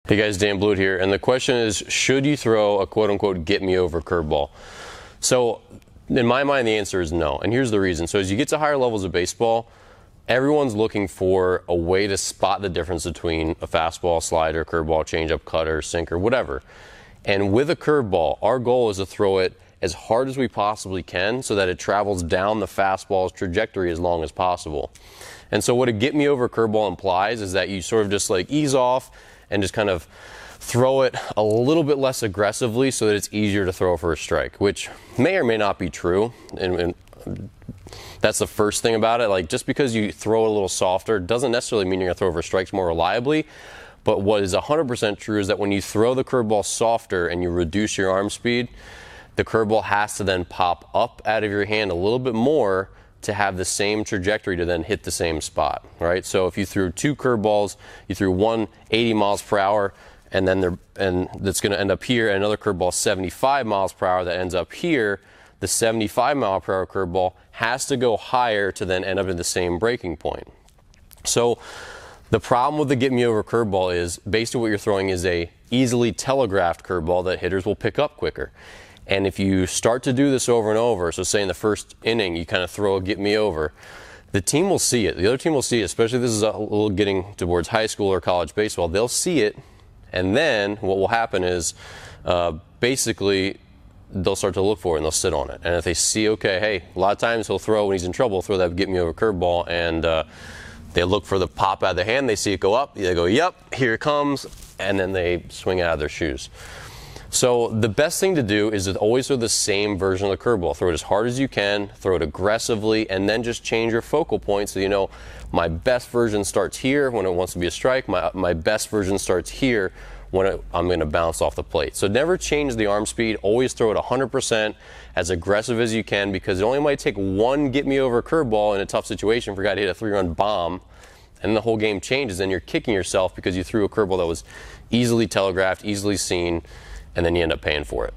Hey guys, Dan Blewett here, and the question is, should you throw a quote-unquote get-me-over curveball? So, in my mind, the answer is no, and here's the reason. So as you get to higher levels of baseball, everyone's looking for a way to spot the difference between a fastball, slider, curveball, changeup, cutter, sinker, whatever. And with a curveball, our goal is to throw it as hard as we possibly can so that it travels down the fastball's trajectory as long as possible. And so what a get-me-over curveball implies is that you sort of just like ease off and just kind of throw it a little bit less aggressively so that it's easier to throw for a strike, which may or may not be true. And that's the first thing about it. Like, just because you throw it a little softer doesn't necessarily mean you're going to throw for strikes more reliably. But what is 100% true is that when you throw the curveball softer and you reduce your arm speed, the curveball has to then pop up out of your hand a little bit more to have the same trajectory to then hit the same spot, right? So if you threw two curveballs, you threw one 80 miles per hour, and that's going to end up here, and another curveball 75 miles per hour that ends up here, the 75 mile per hour curveball has to go higher to then end up in the same breaking point. So the problem with the get-me-over curveball is basically what you're throwing is a easily telegraphed curveball that hitters will pick up quicker. And if you start to do this over and over, so say in the first inning you kind of throw a get-me-over, the team will see it. The other team will see it, especially if this is a little getting towards high school or college baseball. They'll see it, and then what will happen is basically they'll start to look for it and they'll sit on it. And if they see, okay, hey, a lot of times he'll throw when he's in trouble, throw that get-me-over curveball, and they look for the pop out of the hand. They see it go up. They go, yep, here it comes, and then they swing it out of their shoes. So the best thing to do is to always throw the same version of the curveball. Throw it as hard as you can, throw it aggressively, and then just change your focal point so you know my best version starts here when it wants to be a strike. My best version starts here when I'm going to bounce off the plate. So never change the arm speed. Always throw it 100% as aggressive as you can, because it only might take one get-me-over curveball in a tough situation for a guy to hit a 3-run bomb, and the whole game changes, and you're kicking yourself because you threw a curveball that was easily telegraphed, easily seen, and then you end up paying for it.